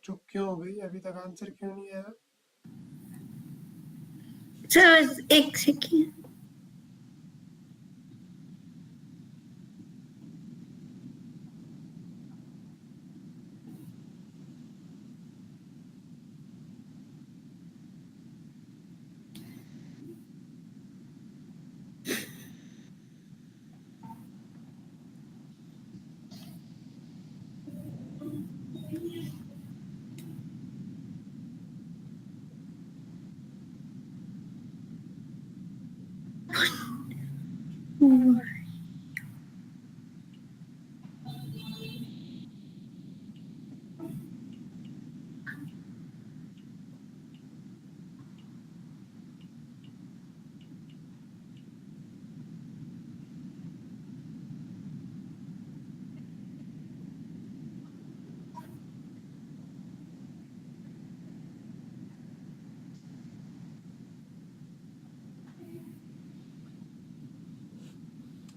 चुप क्यों हो गई? अभी तक आंसर क्यों नहीं आया? सर एक सेकेंड।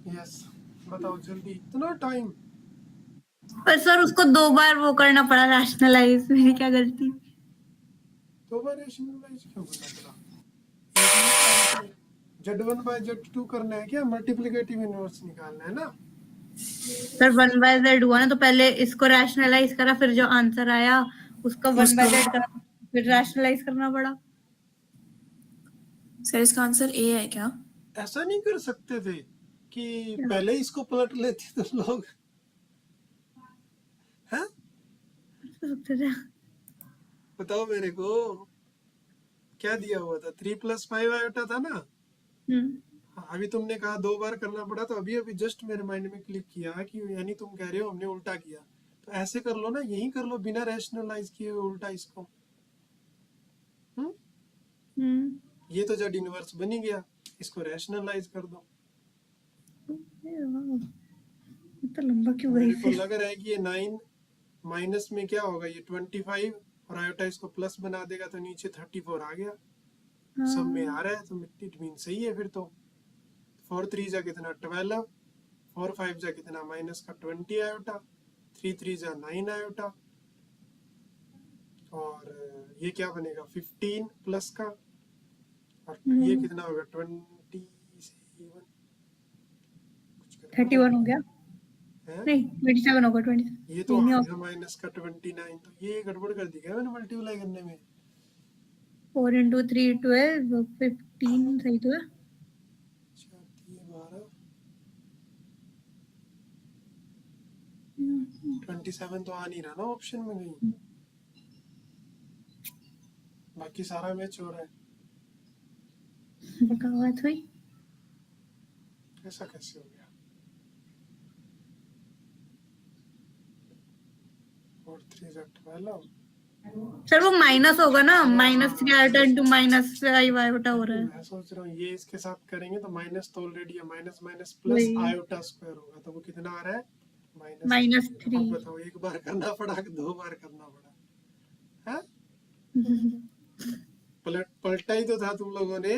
यस, बताओ जल्दी, इतना टाइम? पर सर उसको 2 बार वो करना पड़ा रैशनलाइज, मेरी क्या गलती? 2 बार रैशनलाइज क्यों करना पड़ा? एक में Z1/Z2 करना है क्या? मल्टीप्लिकेटिव इनवर्स निकालना है ना? सर 1/z हुआ ना, तो पहले इसको रैशनलाइज करा, फिर जो आंसर आया उसका 1/z करा, फिर रैशनलाइज करना पड़ा। सर इसका आंसर ए है क्या? ऐसा नहीं कर सकते थे कि पहले इसको पलट लेते तुम लोग? हैं? बताओ मेरे को, क्या दिया हुआ था? 3+5 आयोटा था ना? हाँ, अभी तुमने कहा 2 बार करना पड़ा, तो अभी अभी जस्ट मेरे माइंड में क्लिक किया कि यानी तुम कह रहे हो हमने उल्टा किया। तो ऐसे कर लो ना, यही कर लो बिना रैशनलाइज किए हुए उल्टा इसको। ये तो जेड इनवर्स बन ही गया, इसको रैशनलाइज कर दो। तो लंबा क्यों गई मेरे को फिर? लग रहा है कि ये 9 माइनस में क्या होगा, ये 25 और आयोटा इसको प्लस बना देगा, तो नीचे 34 आ गया। सब में आ रहा है, तो इट मीन सही है फिर तो। 4 3 जा कितना 12, 4 5 जा कितना माइनस का 20 आयोटा, 3 3 जा 9 आयोटा, और ये क्या बनेगा 15 प्लस का, और ये कितना होगा 27, 31 हो गया, है? नहीं 27 होगा, 27 ये तो आ गया माइनस का 29, तो ये गड़बड़ कर दी क्या मैंने मल्टीप्लाई करने में? 4 × 3 12, 15 सही तो है। 12, 27 तो आ नहीं रहा ना ऑप्शन में कहीं, बाकी सारा मैच हो रहा है। बकवास हुई। ऐसा कैसे हो गया? और 3 जा 12, सर वो माइनस होगा ना, -3 आयोटा इंटू -5 आयोटा हो रहा है। मैं सोच रहा हूँ ये इसके साथ करेंगे तो माइनस तो ऑलरेडी है, minus minus plus iota square होगा, तो वो कितना आ रहा है -3। अब बताओ, एक बार करना पड़ा कि 2 बार करना पड़ा? पलटा ही तो था तुम लोगों ने,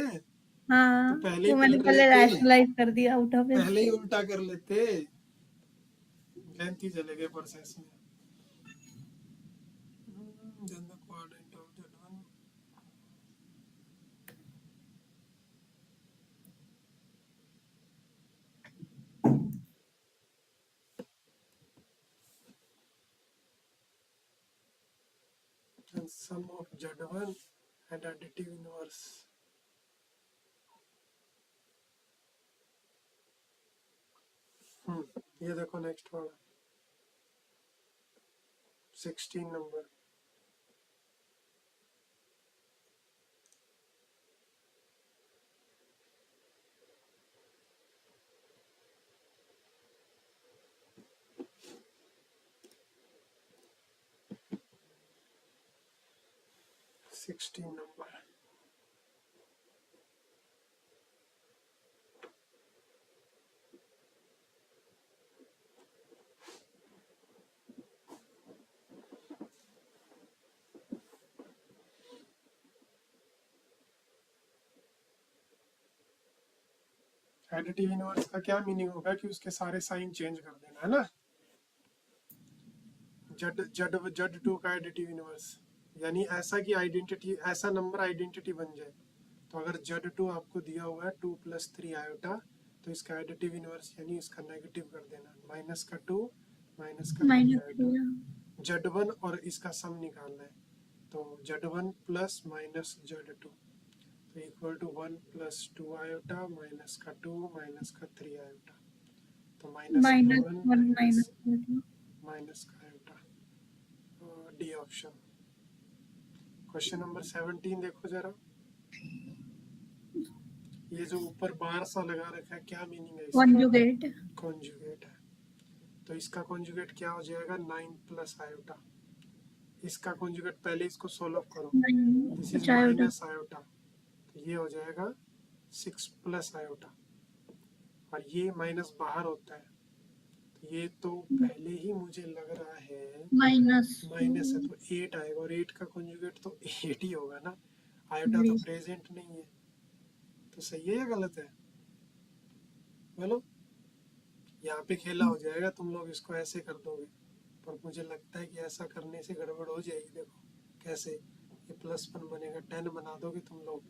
हाँ, तो पहले ही मैंने पलट पहले लेते, रैशनलाइज कर दिया आउट ऑफ पहले ही उल्टा कर लेते, लेंथी चले गए प्रोसेस में। Then the quadrant of Z1, and sum of Z1 and additive inverse. ये देखो नेक्स्ट वाला 16 नंबर। एडिटिव इनवर्स का क्या मीनिंग होगा कि उसके सारे साइन चेंज कर देना, है ना? Z2 का एडिटिव इनवर्स, यानी ऐसा कि आइडेंटिटी, ऐसा नंबर आइडेंटिटी बन जाए। तो अगर Z2 आपको दिया हुआ है 2 + 3 आयोटा, तो इसका एडिटिव इनवर्स यानी इसका नेगेटिव कर देना, -2 -3 आयोटा। Z1 और इसका सम निकालना है, तो Z1 + -Z2 तो इक्वल टू 1 + 2 आयोटा -2 -3 आयोटा, तो -1 iota. D option. Question number 17 देखो जरा, ये जो ऊपर बार सा लगा रखा है, क्या मीनिंग है इसका? कॉन्जुगेट। कॉन्जुगेट है, तो इसका कॉन्जुगेट क्या हो जाएगा? 9 + आयोटा। इसका कॉन्जुगेट पहले इसको सोल्व करो, दिस इज माइनस आयोटा, तो ये हो जाएगा 6 + आयोटा, और ये माइनस बाहर होता है, तो ये तो पहले ही मुझे लग रहा है माइनस है, तो 8 आएगा, और 8 का कॉन्जुगेट तो 8 ही होगा ना, आयोटा तो प्रेजेंट नहीं है, तो सही है या गलत है? बोलो, यहाँ पे खेला हो जाएगा, तुम लोग इसको ऐसे कर दोगे, पर मुझे लगता है कि ऐसा करने से गड़बड़ हो जाएगी। देखो कैसे, ये +1 बनेगा, 10 बना दोगे तुम लोग,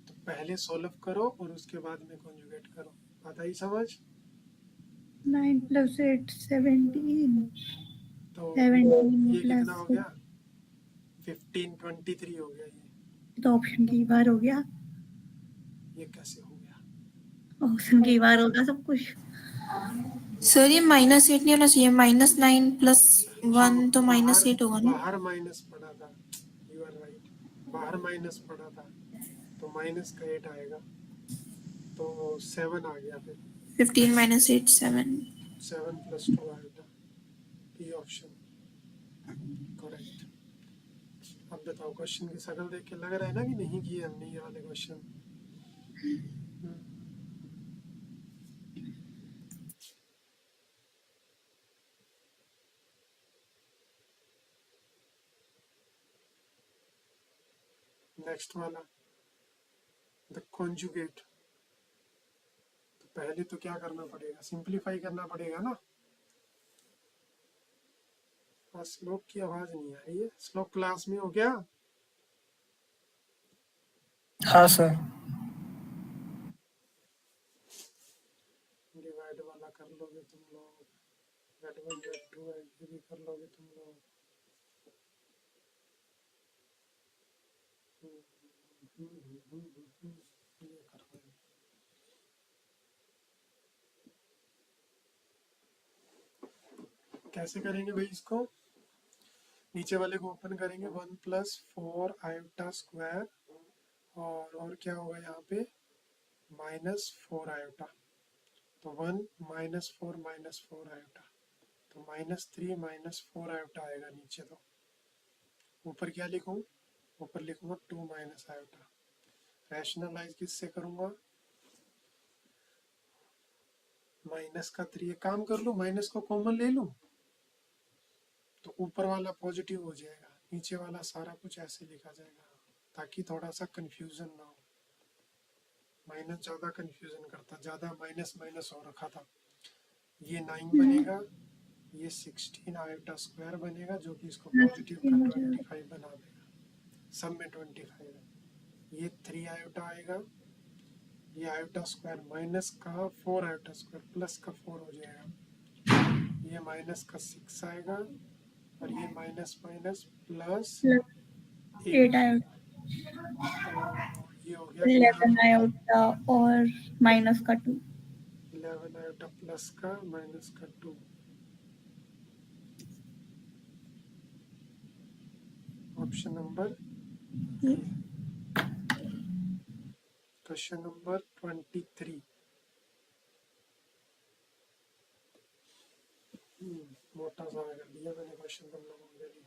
तो पहले सोल्व करो और उसके बाद में कॉन्जुगेट करो। बात आई समझ? 9 + 8 17, तो 17 ये कितना हो + गया? 15 23 हो गया। ये तो ऑप्शन की बार हो गया, ये कैसे हो गया? ऑप्शन की बार होगा सब कुछ। सर ये -8 नहीं होना चाहिए, -9 + 1 तो -8 होगा ना। बाहर माइनस पड़ा था, यू आर राइट, बाहर माइनस पड़ा था, तो माइनस का 8 आएगा, तो 7 आ गया, फिर 15 - 8 7। 7 + 2 आएगा, बी ऑप्शन करेक्ट। अब बताओ, क्वेश्चन की शक्ल देख के लग रहा है ना कि नहीं किए हमने ये वाले क्वेश्चन? नेक्स्ट वाला, द कॉन्जुगेट। तो पहले तो क्या करना पड़ेगा? सिंपलीफाई करना पड़ेगा ना। श्लोक की आवाज नहीं आ रही है। श्लोक क्लास में हो क्या? हाँ सर। डिवाइड वाला कर लोगे तुम लोग, Z1 Z2 ये भी कर लोगे तुम लोग। ये कर लोगे। कैसे करेंगे भाई इसको? नीचे वाले को ओपन करेंगे, 1 + 4 आयोटा स्क्वायर, और क्या होगा यहाँ पे? -4 आयोटा, तो 1 -4 -4 आयोटा, तो -3 -4 आयोटा आएगा नीचे। तो ऊपर क्या लिखूं? ऊपर लिखूंगा 2 - आयोटा। रैशनलाइज किससे करूंगा? माइनस का 3, काम कर लूं, माइनस को कॉमन ले लूं, तो ऊपर वाला पॉजिटिव हो जाएगा, नीचे वाला सारा कुछ ऐसे लिखा जाएगा, ताकि थोड़ा सा कंफ्यूजन ना हो। माइनस ज़्यादा कंफ्यूजन करता, ज़्यादा माइनस माइनस हो रखा था। ये 9 बनेगा, ये 16 आयोटा स्क्वायर बनेगा, जो कि इसको पॉजिटिव का 25 बना देगा, सब में 25 है। ये 3 आयोटा आएगा, ये आयोटा स्क्वायर माइनस का 4 आयोटा स्क्वायर प्लस का 4 हो जाएगा, ये माइनस का 6 आएगा, और ये माइनस माइनस प्लस 8 आयोटा, तो ये हो गया 11 आयोटा और -2। 11 आयोटा प्लस का -2। Option number A. Question number 23। मोटा सा कर दिया मैंने क्वेश्चन तुम लोगों के लिए।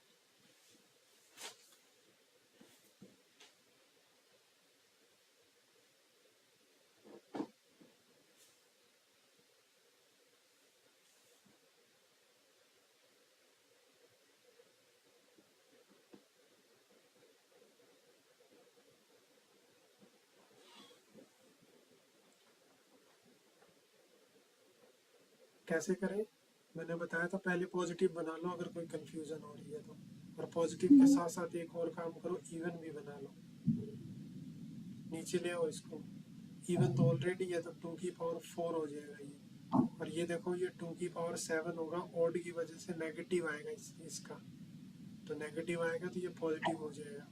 कैसे करें? मैंने बताया था पहले पॉजिटिव बना लो अगर कोई कंफ्यूजन हो रही है तो, और पॉजिटिव के साथ साथ एक और काम करो, इवन भी बना लो। नीचे ले आओ इसको, इवन तो ऑलरेडी है तो 2 की पावर 4 हो जाएगा ये, और ये देखो ये 2 की पावर 7 होगा, ऑड की वजह से नेगेटिव आएगा इसका, तो नेगेटिव आएगा तो ये पॉजिटिव हो जाएगा,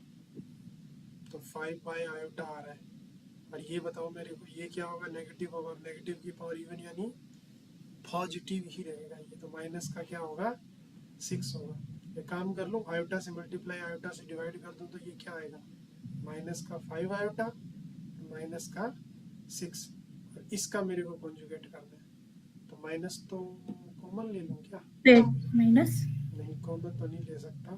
तो 5 बाई आयोटा आ रहा है। और ये बताओ मेरे को ये क्या होगा, नेगेटिव होगा, नेगेटिव की पावर इवन यानी पॉजिटिव ही रहेगा ये, तो माइनस का क्या होगा 6 होगा। ये काम कर लो, आयोटा से मल्टीप्लाई आयोटा से डिवाइड कर दूं तो ये क्या आएगा, माइनस का 5 आयोटा माइनस का 6, और इसका मेरे को कॉन्जुगेट करना है, तो माइनस तो कॉमन ले लूं क्या, माइनस नहीं कॉमन तो नहीं ले सकता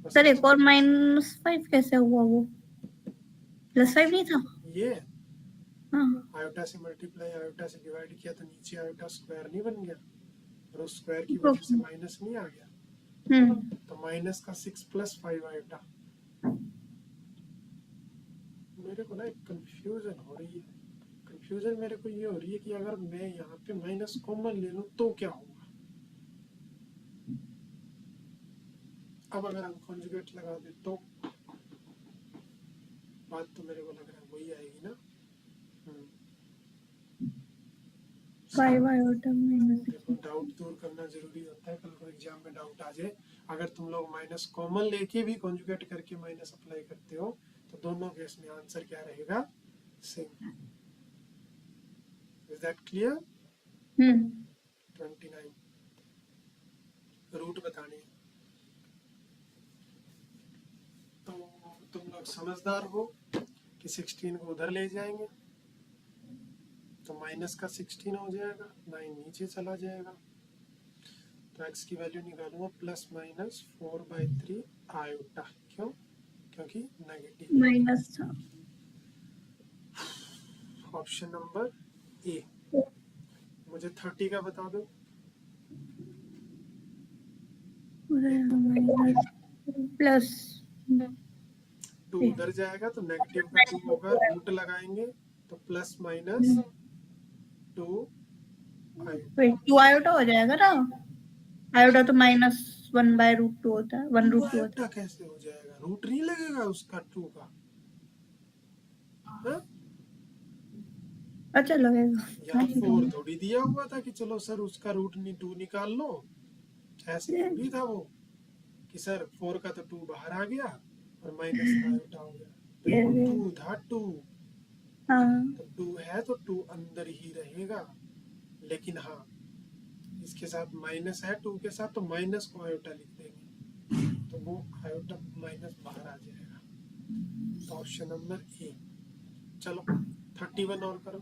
बस। सर एक और -5 कैसे हुआ, वो +5 नहीं था? ये हाँ आयोटा से मल्टीप्लाई आयोटा से डिवाइड किया तो नीचे आयोटा स्क्वायर नहीं बन गया, और उस स्क्वायर की वजह से माइनस नहीं आ गया, तो माइनस का 6 + 5 आयोटा। मेरे को ना एक कंफ्यूजन हो रही है, कंफ्यूजन मेरे को ये हो रही है कि अगर मैं यहाँ पे माइनस कॉमन ले लूं तो क्या होगा। अब अगर हम कॉन्जुगेट लगा दे तो बात तो मेरे को लग रहा है वही आएगी ना। 5 आयोटा -6। देखो डाउट दूर करना जरूरी होता है, कल को एग्जाम में डाउट आ जाए। अगर तुम लोग माइनस कॉमन लेके भी कॉन्जुगेट करके माइनस अप्लाई करते हो तो दोनों केस में आंसर क्या रहेगा, same. Is that clear? 29 root बताने हैं। तो तुम लोग समझदार हो कि 16 को उधर ले जाएंगे तो माइनस का 16 हो जाएगा, 9 नीचे चला जाएगा, तो x की वैल्यू निकालूंगा ±4/3 आयोटा। क्यों? क्योंकि नेगेटिव माइनस था। Option number A. मुझे 30 का बता दो। प्लस 2 उधर जाएगा तो नेगेटिव का 2 होगा, रूट लगाएंगे तो +- 2 आयोटा। 2 आयोटा हो जाएगा ना, आयोटा तो -1/√2 होता है, 1√2 होता आयोटा कैसे हो जाएगा, रूट नहीं लगेगा उसका 2 का। हाँ? है। अच्छा लगेगा। यहाँ 4 थोड़ी दिया हुआ था कि चलो सर उसका रूट 2 निकाल लो, ऐसे थोड़ी था वो कि सर 4 का तो 2 बाहर आ गया और माइनस का आयोटा हो गया। देखो 2 था 2, तो 2 है तो 2 अंदर ही रहेगा, लेकिन हाँ इसके साथ माइनस है 2 के साथ, तो माइनस को आयोटा लिख देंगे तो वो आयोटा माइनस बाहर आ जाएगा। तो ऑप्शन नंबर ए। चलो 31 और करो।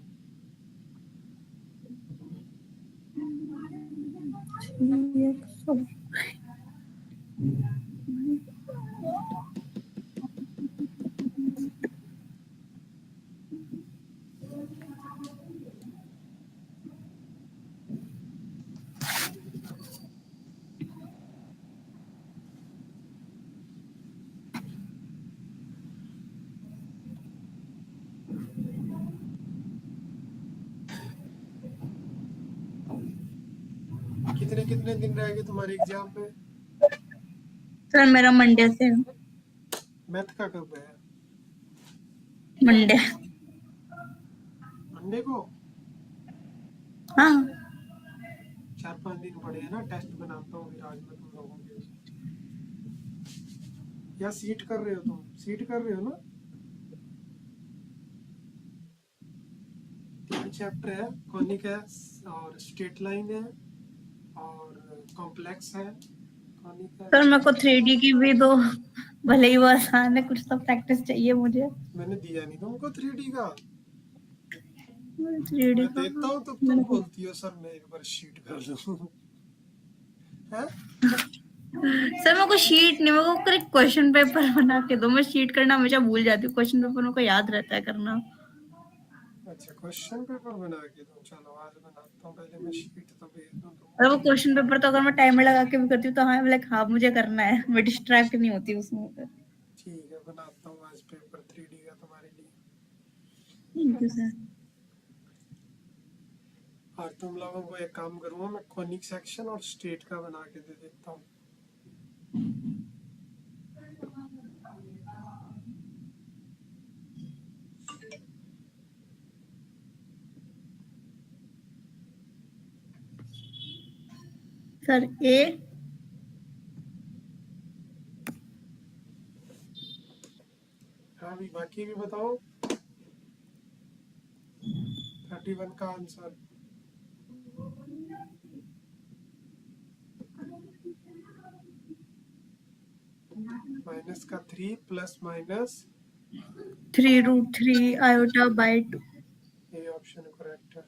कितने कितने दिन रहेंगे तुम्हारे एग्जाम पे? सर मेरा मंडे से। मैथ का कब है? मंडे। मंडे को? हाँ 4-5 दिन पड़े हैं ना, टेस्ट बनाता हूँ फिर आज मैं तुम लोगों के। या सीट कर रहे हो तुम? सीट कर रहे हो ना? 3 चैप्टर है, कॉनिक है और स्ट्रेट लाइन है और कॉम्प्लेक्स है। कॉनिक है। सर मेरे को 3D की भी दो, भले ही वो आसान है, कुछ तो प्रैक्टिस चाहिए मुझे। मैंने दिया नहीं तुमको 3D का। 3D मैं देता हूँ तो तुम बोलती हो सर मैं एक बार शीट कर लूँ। हैं? सर मेरे को शीट नहीं, मेरे को एक क्वेश्चन पेपर बना के दो, मैं शीट करना हमेशा भूल जाती हूँ, क्वेश्चन पेपर मेरे को याद रहता है करना। अच्छा क्वेश्चन पेपर बना के दो, चलो आज बनाता हूँ, पहले मैं शीट तो भेज दूँ तुमको। और वो क्वेश्चन पेपर तो अगर मैं टाइमर लगा के भी करती हूँ तो हाँ लाइक हाँ मुझे करना है, मैं डिस्ट्रैक्ट नहीं होती उसमें। ठीक है बनाता हूँ आज पेपर 3D का तुम्हारे लिए। Thank you sir. और तुम लोगों को एक काम करूंगा, मैं कॉनिक सेक्शन और स्टेट का बना के दे देता हूँ। सर ए हाँ भी बाकी भी बताओ। 31 का आंसर माइनस का 3 प्लस माइनस 3√3 आयोटा बाय 2। ये ऑप्शन करेक्ट है।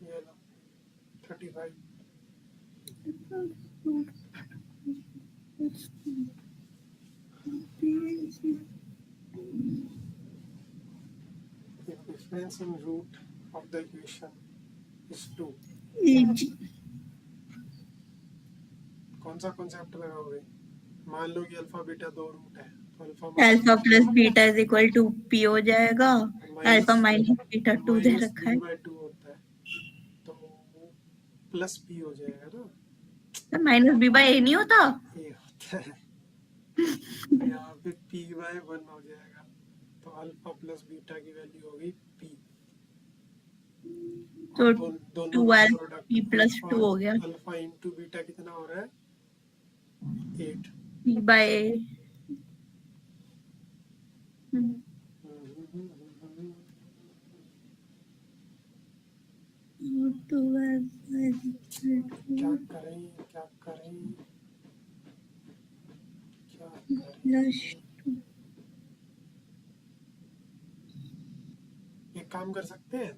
ये लो 35। The difference in root of the equation is 2. कौन सा कॉन्सेप्ट लगाओगे? मान लो कि अल्फा बीटा दो रूट है, तो alpha plus beta is equal to P हो जाएगा। अल्फा माइनस बीटा 2 दे रखा है, बाय 2 होता है, तो प्लस पी हो जाएगा ना। तो माइनस बी बाय ए नहीं होता। ये होता है यहाँ पे पी बाय 1 हो जाएगा, तो अल्फा प्लस बीटा की वैल्यू होगी पी। तो दोनों 12 प्रोडक्ट पी प्लस 2 हो गया। अल्फा इंटू बीटा कितना हो रहा है? 8। पी बाय ए। क्या करें क्या करें क्या करें? एक काम कर सकते हैं,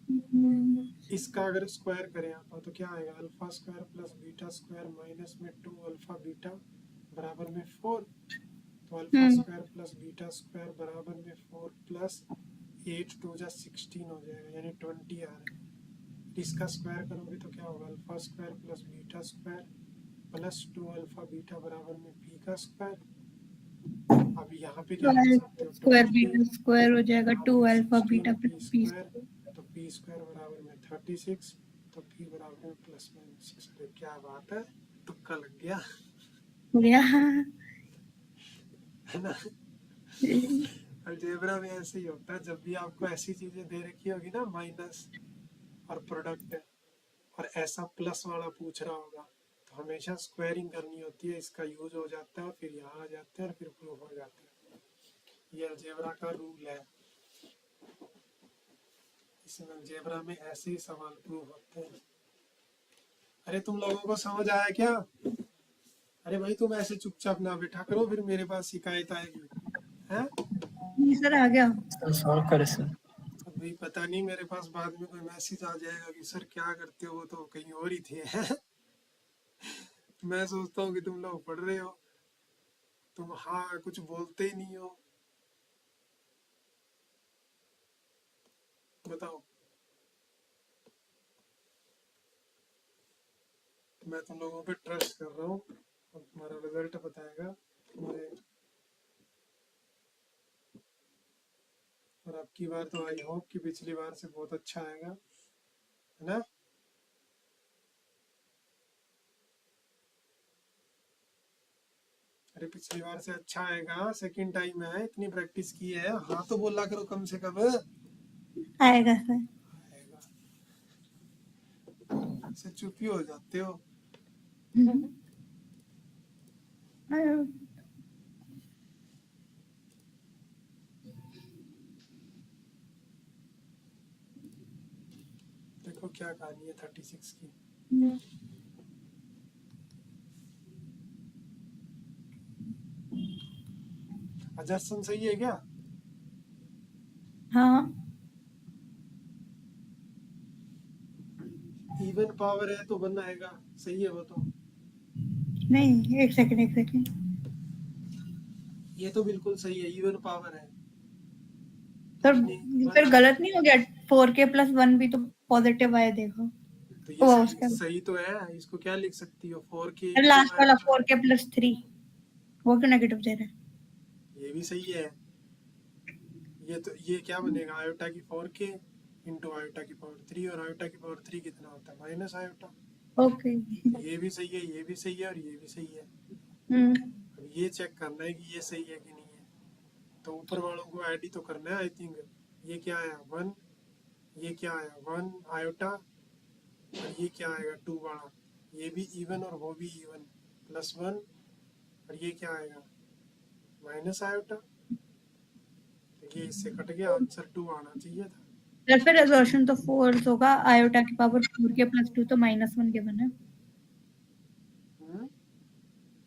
इसका अगर स्क्वायर करें आप तो क्या आएगा? Alpha square plus beta square minus में 2 अल्फा बीटा बराबर में 4। तो alpha square plus beta square बराबर में 4 प्लस 8 2 जा 16 हो जाएगा, यानी 20 आ रहा है। इसका स्क्वायर करोगे तो क्या होगा? Alpha square plus beta square plus 2 alpha beta बराबर में पी का स्क्वायर। अब यहाँ पे क्या कर सकते हो? स्क्वायर बीटा स्क्वायर हो जाएगा 2 alpha beta P plus square, तो पी स्क्वायर बराबर में 36, तो पी बराबर में प्लस माइनस 6। अरे क्या बात है, तुक्का लग गया है ना। अलजेब्रा में ऐसे ही होता है, जब भी आपको ऐसी चीजें दे रखी होगी ना, माइनस और प्रोडक्ट और ऐसा प्लस वाला पूछ रहा होगा, तो हमेशा स्क्वायरिंग करनी होती है। इसका यूज हो जाता है, फिर यहाँ आ जाते हैं और फिर प्रूफ हो जाता है। ये अलजेब्रा का रूल है, इसमें अलजेब्रा में ऐसे ही सवाल प्रूफ होते हैं। अरे तुम लोगों को समझ आया क्या? अरे भाई तुम ऐसे चुपचाप ना बैठा करो, फिर मेरे पास शिकायत आएगी है? सर आ गया सॉल्व करे सर। अभी पता नहीं, मेरे पास बाद में कोई मैसेज आ जाएगा कि सर क्या करते हो, तो कहीं और ही थे है? मैं सोचता हूँ कि तुम लोग पढ़ रहे हो, तुम हाँ कुछ बोलते ही नहीं हो। बताओ, मैं तुम लोगों पे ट्रस्ट कर रहा हूँ और तुम्हारा रिजल्ट बताएगा मुझे। और अब की बार तो आई होप कि पिछली बार से बहुत अच्छा आएगा, है ना? अरे पिछली बार से अच्छा आएगा, सेकंड टाइम है, इतनी प्रैक्टिस की है। हाँ तो बोला करो कम से कम। आएगा सर। आएगा से चुप ही हो जाते हो। देखो क्या कहानी है 36 की। अजस्टन सही है क्या? हाँ इवन पावर है तो बन आएगा, सही है वो तो। नहीं, एक सेकंड ये तो बिल्कुल सही है, इवन पावर है। सर फिर गलत नहीं हो गया? 4k + 1 भी तो पॉजिटिव आया, देखो। तो ये सही तो है, इसको क्या लिख सकती हो? 4k लास्ट वाला 4k + 3 वो क्यों नेगेटिव दे रहा है? ये भी सही है। ये क्या बनेगा, आयोटा की पावर के इंटू आयोटा की पावर 3, और आयोटा की पावर 3 कितना होता है, माइनस आयोटा। ओके। ये भी सही है, ये भी सही है, और ये भी सही है। हम्म। अब ये चेक करना है कि ये सही है कि नहीं है। तो ऊपर वालों को ऐड ही तो करना है आई थिंक। ये क्या आया 1, ये क्या आया 1 आयोटा, और ये क्या आएगा 2 वाला, ये भी इवन और वो भी इवन, प्लस 1, और ये क्या आएगा माइनस आयोटा। तो ये इससे कट गया, आंसर 2 आना चाहिए था। सर फिर रिजोल्यूशन तो फोर्स होगा, आयोटा की पावर 4 के प्लस 2 तो -1 गिवन है। हम्म?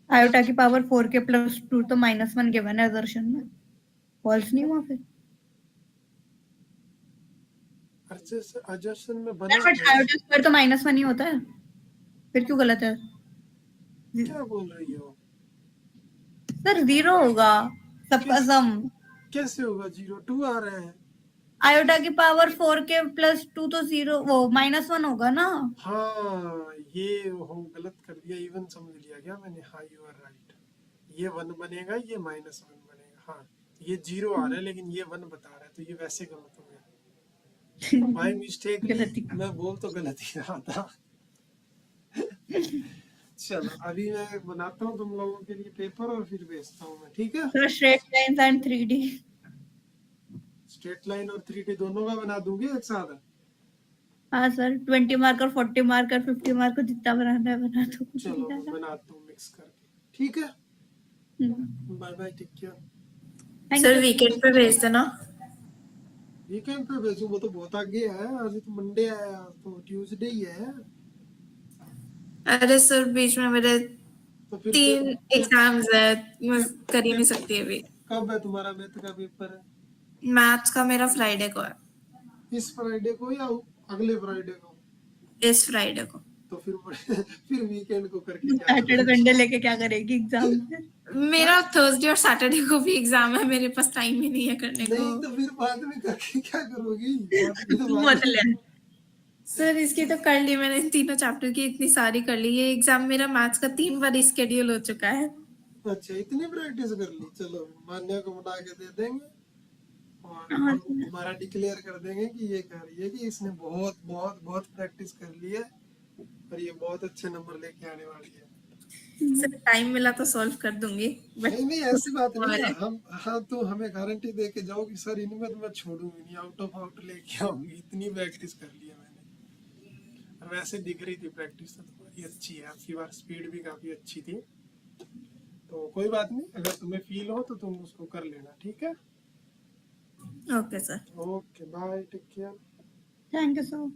आयोटा की पावर 4 के प्लस 2 तो -1 गिवन है रिजोल्यूशन में, फॉल्स नहीं हुआ फिर। एडजस्टन में सर बना बट है। आयोटा स्क्वायर तो -1 ही होता है, फिर क्यों गलत है? क्या बोल रही हो? सर 0 होगा सबका किस सम। कैसे होगा 0, 2 आ रहे हैं। आयोटा की पावर 4 के प्लस 2 तो 0 वो -1 होगा ना। हाँ ये हो गलत कर दिया, इवन समझ लिया क्या मैंने। हाँ यू आर राइट, ये 1 बनेगा, ये -1 बनेगा। हाँ ये 0 आ रहा है लेकिन ये 1 बता रहा है, तो ये वैसे गलत हो गया बाय मिस्टेकली। गलती। मैं बोल तो गलत ही रहा था। चलो अभी मैं बनाता हूँ तुम लोगों के लिए पेपर और फिर भेजता हूँ मैं, ठीक है। Sir straight lines and 3D। Straight line और 3D दोनों का बना दूंगी एक साथ। हाँ सर 20 मार्क और 40 मार्क और 50 मार्क को जितना बनाना है बना दो, कुछ नहीं चलो मैं ज्यादा। बनाता हूँ मिक्स करके, ठीक है। Hmm. Bye bye, take care. Thank sir you. Weekend पे भेज देना। वीकेंड पे भेजूं, वो तो बहुत आगे है, आज तो मंडे है, आज तो ट्यूसडे ही है। अरे सर बीच में मेरे तो फिर 3 एग्जाम्स है, मैं कर ही नहीं पेपर सकती अभी। कब है तुम्हारा, मैथ का पेपर है? मैथ्स का मेरा फ्राइडे को है, इस फ्राइडे को या अगले फ्राइडे को? इस फ्राइडे को। तो फिर फिर वीकेंड को करके क्या सैटरडे करोगे? संडे लेके क्या करेगी एग्जाम में? हाँ? मेरा थर्सडे और सैटरडे को भी एग्जाम है, मेरे पास टाइम ही नहीं है करने को। नहीं तो फिर बाद में करके क्या करोगी, बाद में तो तू बाद मत में। ले। सर इसकी तो कर ली मैंने, तीनों चैप्टर की इतनी सारी कर ली। ये एग्जाम मेरा मैथ्स का 3 बार स्केड्यूल हो चुका है। अच्छा इतनी प्रैक्टिस कर ली, चलो मान्या को बना के दे देंगे, और हाँ हम सर। तुम्हारा डिक्लेयर कर देंगे कि ये कह रही है कि इसने बहुत बहुत बहुत प्रैक्टिस कर ली है, और ये बहुत अच्छे नंबर लेके आने वाली है। सर टाइम मिला तो सॉल्व कर दूंगी, बट नहीं नहीं ऐसी बात नहीं है, और हम हाँ तो हमें गारंटी दे के जाओ कि सर इनमें तो मैं छोड़ूंगी नहीं, आउट ऑफ आउट लेके आऊंगी, इतनी प्रैक्टिस कर ली है मैंने। और वैसे दिख रही थी प्रैक्टिस तो तुम्हारी अच्छी है, आपकी बार स्पीड भी काफी अच्छी थी। तो कोई बात नहीं, अगर तुम्हें फील हो तो तुम उसको कर लेना, ठीक है। Okay sir. Okay bye, take care. Thank you sir.